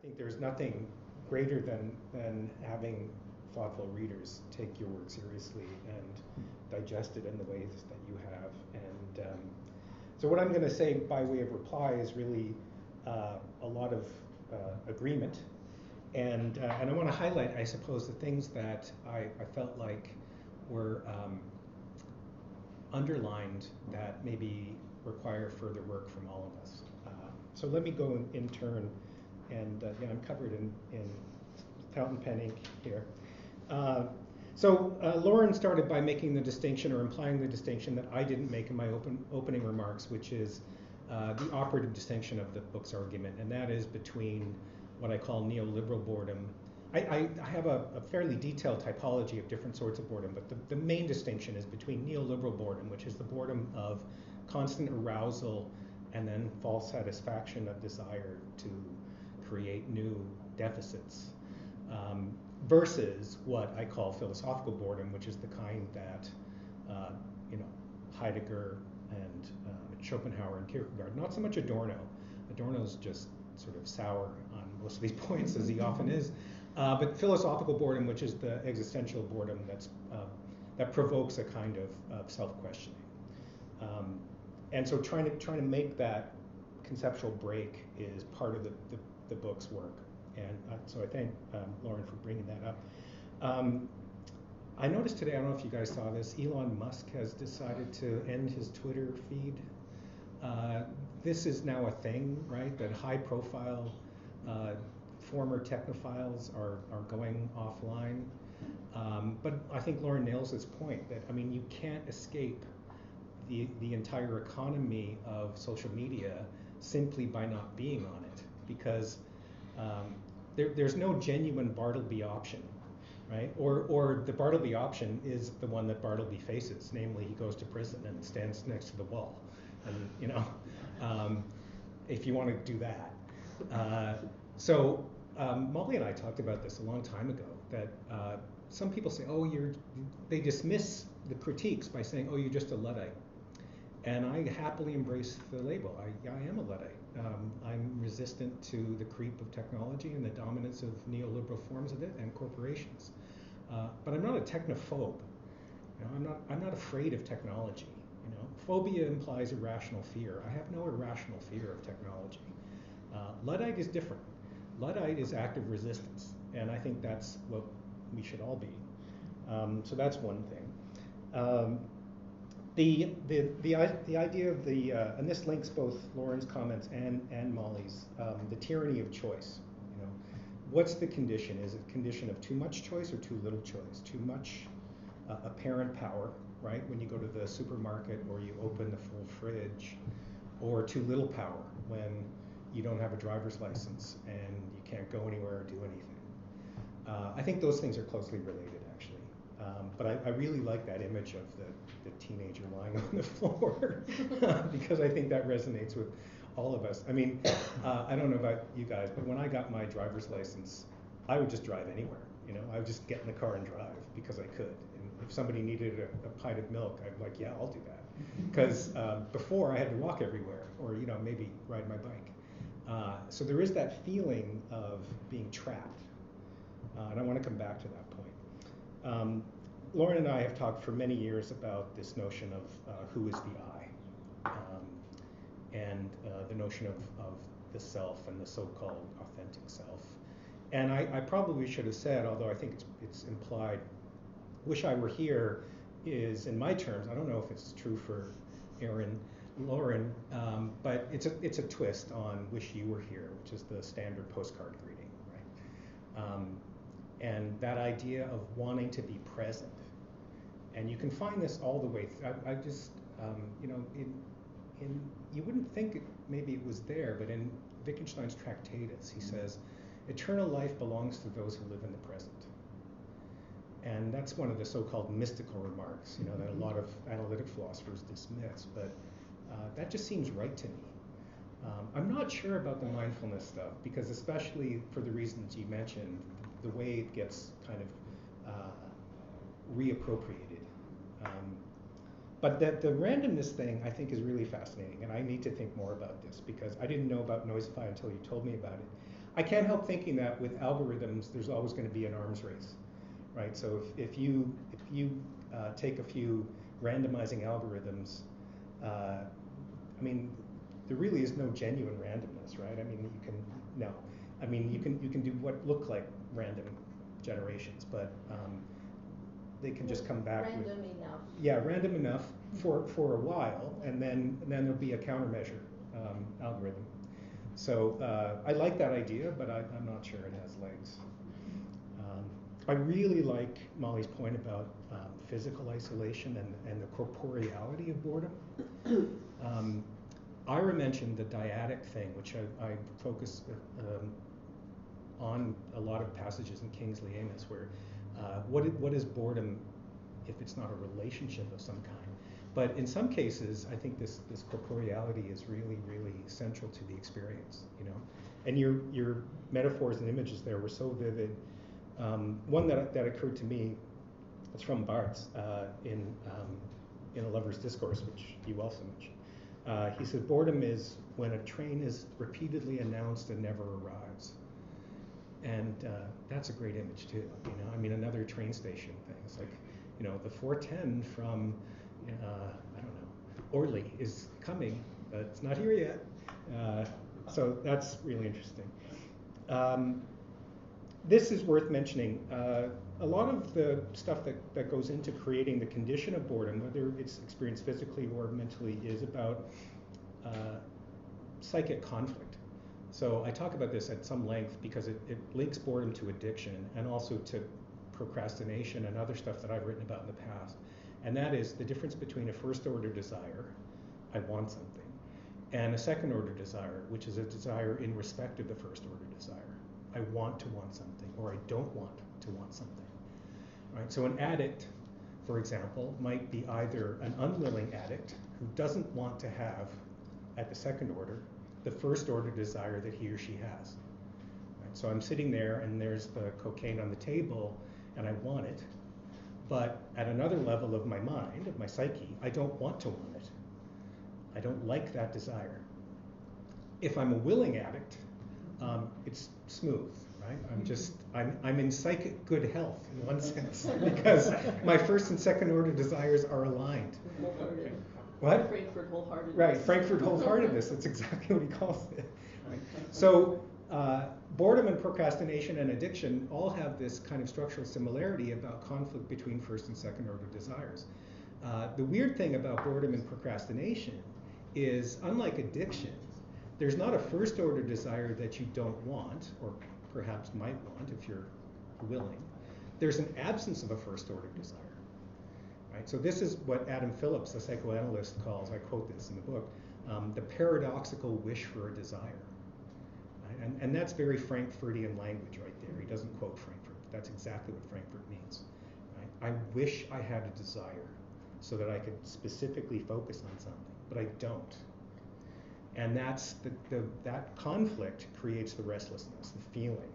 think there's nothing greater than having thoughtful readers take your work seriously and digest it in the ways that you have. And so what I'm going to say by way of reply is really a lot of agreement. And I want to highlight, I suppose, the things that I felt like were underlined that maybe require further work from all of us. So let me go in turn, and I'm covered in fountain pen ink here. So Lauren started by making the distinction, or implying the distinction, that I didn't make in my opening remarks, which is the operative distinction of the book's argument, and that is between what I call neoliberal boredom. I have a fairly detailed typology of different sorts of boredom, but the main distinction is between neoliberal boredom, which is the boredom of constant arousal and then false satisfaction of desire to create new deficits, versus what I call philosophical boredom, which is the kind that Heidegger and Schopenhauer and Kierkegaard, not so much Adorno. Adorno's just sort of sour on most of these points, as he often is, but philosophical boredom, which is the existential boredom that provokes a kind of self-questioning. And so trying to make that conceptual break is part of the book's work. And so I thank Lauren for bringing that up. I noticed today, I don't know if you guys saw this, Elon Musk has decided to end his Twitter feed. This is now a thing, right? That high-profile former technophiles are going offline. But I think Lauren nails this point that, you can't escape the entire economy of social media simply by not being on it, because there's no genuine Bartleby option, right? Or the Bartleby option is the one that Bartleby faces, namely he goes to prison and stands next to the wall, and if you want to do that. So Molly and I talked about this a long time ago, that some people say, they dismiss the critiques by saying, you're just a Luddite. And I happily embrace the label. I am a Luddite. I'm resistant to the creep of technology and the dominance of neoliberal forms of it and corporations. But I'm not a technophobe. I'm not afraid of technology. Phobia implies irrational fear. I have no irrational fear of technology. Luddite is different. Luddite is active resistance, and I think that's what we should all be. So that's one thing. The idea of and this links both Lauren's comments and Molly's, the tyranny of choice. What's the condition? Is it a condition of too much choice or too little choice? Too much apparent power, right? When you go to the supermarket or you open the full fridge, or too little power when you don't have a driver's license and you can't go anywhere or do anything. I think those things are closely related, actually. But I really like that image of the teenager lying on the floor because I think that resonates with all of us. I don't know about you guys, but when I got my driver's license, I would just drive anywhere. I would just get in the car and drive because I could. And if somebody needed a pint of milk, I'd be like, yeah, I'll do that. Because before I had to walk everywhere, or maybe ride my bike. So there is that feeling of being trapped, and I want to come back to that point. Lauren and I have talked for many years about this notion of who is the I, and the notion of the self and the so-called authentic self. And I probably should have said, although I think it's implied, wish I were here is, in my terms, I don't know if it's true for Lauren, but it's a twist on wish you were here, which is the standard postcard greeting, right? And that idea of wanting to be present. And you can find this all the way through. I just, you wouldn't think maybe it was there, but in Wittgenstein's Tractatus, he says, eternal life belongs to those who live in the present. And that's one of the so-called mystical remarks, that a lot of analytic philosophers dismiss, but that just seems right to me. I'm not sure about the mindfulness stuff, because especially for the reasons you mentioned, the way it gets kind of reappropriated. But the randomness thing, I think, is really fascinating, and I need to think more about this, because I didn't know about Noisify until you told me about it. I can't help thinking that with algorithms, there's always going to be an arms race, right? So if you take a few randomizing algorithms, I mean, there really is no genuine randomness, right? I mean, you can do what look like random generations, but they can just come back random enough. Yeah, random enough for a while, and then there'll be a countermeasure algorithm. So I like that idea, but I'm not sure it has legs. I really like Molly's point about physical isolation and the corporeality of boredom. Ira mentioned the dyadic thing, which I focus on a lot of passages in Kingsley Amis, where what is boredom if it's not a relationship of some kind? But in some cases, I think this corporeality is really, really central to the experience, you know. And your metaphors and images there were so vivid. One that occurred to me, it's from Barts in A Lover's Discourse, which you also mentioned. He said, boredom is when a train is repeatedly announced and never arrives. And that's a great image too, you know. I mean, another train station thing. It's like, you know, the 410 from, I don't know, Orly is coming, but it's not here yet. So that's really interesting. This is worth mentioning. A lot of the stuff that goes into creating the condition of boredom, whether it's experienced physically or mentally, is about psychic conflict. So I talk about this at some length because it links boredom to addiction and also to procrastination and other stuff that I've written about in the past. And that is the difference between a first order desire, I want something, and a second order desire, which is a desire in respect of the first order desire. I want to want something, or I don't want to want something. Right? So an addict, for example, might be either an unwilling addict who doesn't want to have, at the second order, the first order desire that he or she has. Right? So I'm sitting there and there's the cocaine on the table and I want it, but at another level of my mind, of my psyche, I don't want to want it. I don't like that desire. If I'm a willing addict, it's smooth, right? I'm in psychic good health in one sense because my first and second order desires are aligned. What? Frankfurt wholeheartedness. Right, Frankfurt wholeheartedness. That's exactly what he calls it. Right? So boredom and procrastination and addiction all have this kind of structural similarity about conflict between first and second order desires. The weird thing about boredom and procrastination is, unlike addiction, there's not a first order desire that you don't want, or perhaps might want if you're willing. There's an absence of a first order desire. Right? So this is what Adam Phillips, the psychoanalyst, calls, I quote this in the book, the paradoxical wish for a desire. Right? And that's very Frankfurtian language right there. He doesn't quote Frankfurt. That's exactly what Frankfurt means. Right? I wish I had a desire so that I could specifically focus on something, but I don't. And that's that conflict creates the restlessness, the feeling.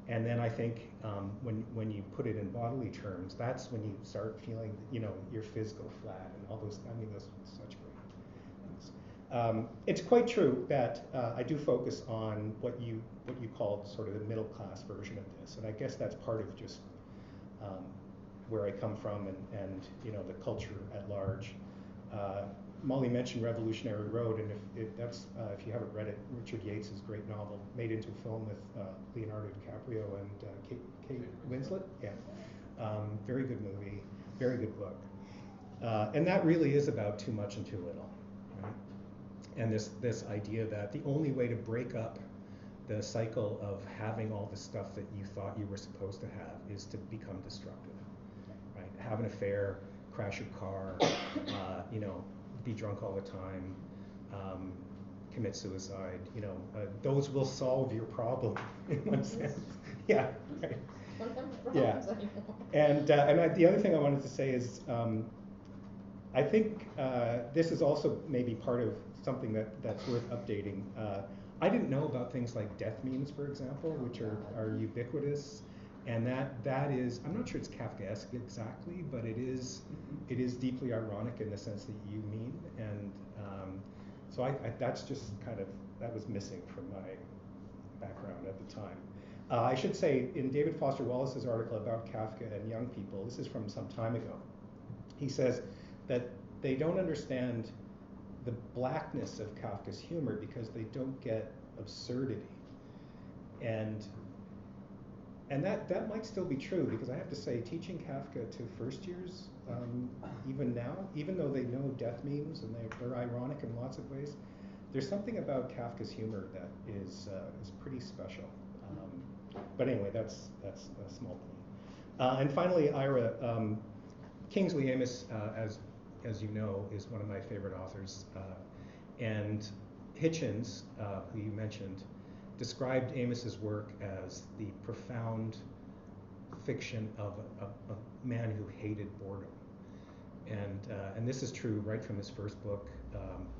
And then I think when you put it in bodily terms, that's when you start feeling, you know, your physical flat and all those. I mean, those are such great things. It's quite true that I do focus on what you called sort of the middle class version of this, and I guess that's part of just where I come from and you know, the culture at large. Molly mentioned Revolutionary Road, and if you haven't read it, Richard Yates' great novel, made into a film with Leonardo DiCaprio and Kate Winslet. Yeah, very good movie, very good book, and that really is about too much and too little, right? And this idea that the only way to break up the cycle of having all the stuff that you thought you were supposed to have is to become destructive, right? Have an affair, crash your car, you know, be drunk all the time, commit suicide, you know, those will solve your problem in one sense. Yeah, right. Yeah. And the other thing I wanted to say is, I think this is also maybe part of something that's worth updating. I didn't know about things like death memes, for example, which are ubiquitous. And that is, I'm not sure it's Kafkaesque exactly, but it is deeply ironic in the sense that you mean. And so that's just kind of, that was missing from background at the time. I should say, in David Foster Wallace's article about Kafka and young people, this is from some time ago, he says that they don't understand the blackness of Kafka's humor because they don't get absurdity. And that might still be true, because I have to say, teaching Kafka to first years, even now, even though they know death memes and they're ironic in lots of ways, there's something about Kafka's humor that is pretty special. But anyway, that's a small point. And finally, Ira, Kingsley Amis, as you know, is one of my favorite authors. And Hitchens, who you mentioned, described Amis's work as the profound fiction of a man who hated boredom. And this is true right from his first book,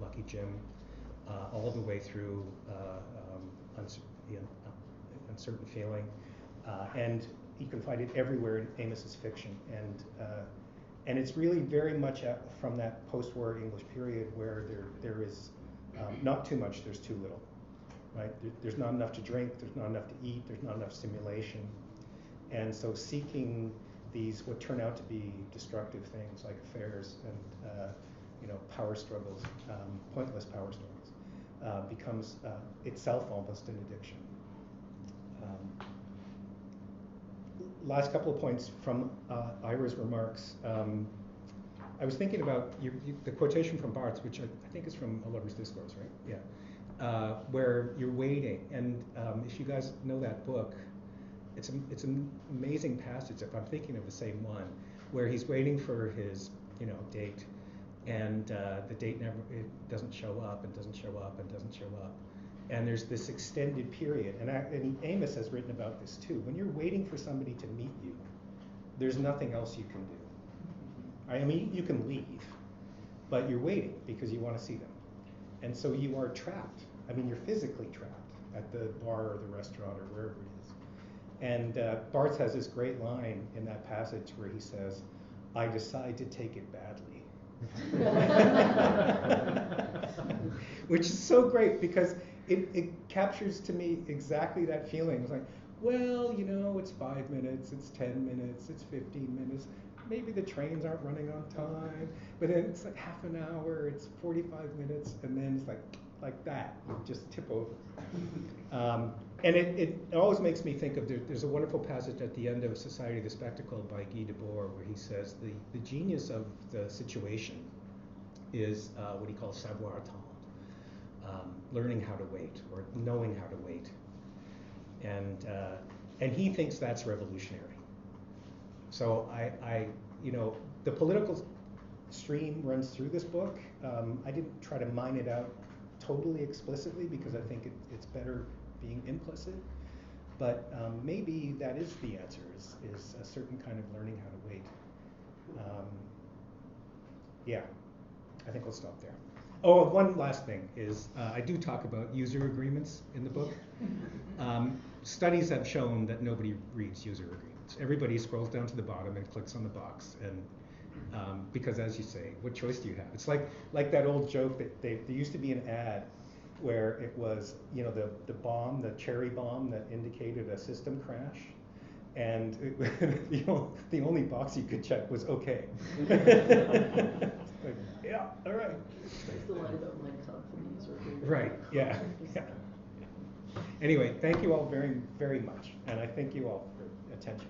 Lucky Jim, all the way through Uncertain Feeling. And you can find it everywhere in Amis's fiction. And it's really very much from that post-war English period where there is not too much, there's too little. Right? There's not enough to drink, there's not enough to eat, there's not enough stimulation. And so seeking these, what turn out to be destructive things like affairs and power struggles, pointless power struggles, becomes itself almost an addiction. Last couple of points from Ira's remarks. I was thinking about the quotation from Barts, which I think is from A Lover's Discourse, right? Yeah. Where you're waiting, and if you guys know that book, it's an amazing passage. If I'm thinking of the same one, where he's waiting for his date, and the date doesn't show up and doesn't show up and doesn't show up, and there's this extended period. And Amis has written about this too. When you're waiting for somebody to meet you, there's nothing else you can do. I mean, you can leave, but you're waiting because you want to see them. And so you are trapped. I mean, you're physically trapped at the bar or the restaurant or wherever it is. And Barts has this great line in that passage where he says, "I decide to take it badly." Which is so great because it captures to me exactly that feeling. It's like, well, it's 5 minutes, it's 10 minutes, it's 15 minutes. Maybe the trains aren't running on time, but then it's like half an hour, it's 45 minutes, and then it's like that, you just tip over. And it always makes me think of, there's a wonderful passage at the end of Society of the Spectacle by Guy Debord, where he says the genius of the situation is what he calls savoir attendre, learning how to wait, or knowing how to wait. And he thinks that's revolutionary. So the political stream runs through this book. I didn't try to mine it out totally explicitly because I think it's better being implicit. But maybe that is the answer, is a certain kind of learning how to wait. Yeah, I think we'll stop there. Oh, one last thing is I do talk about user agreements in the book. Studies have shown that nobody reads user agreements. Everybody scrolls down to the bottom and clicks on the box, and because, as you say, what choice do you have? It's like that old joke that there used to be an ad where it was the bomb, the cherry bomb that indicated a system crash, and the only box you could check was okay. Like, yeah, all right. That's the line about my company's or right. Yeah. Anyway, thank you all very, very much, and I thank you all for attention.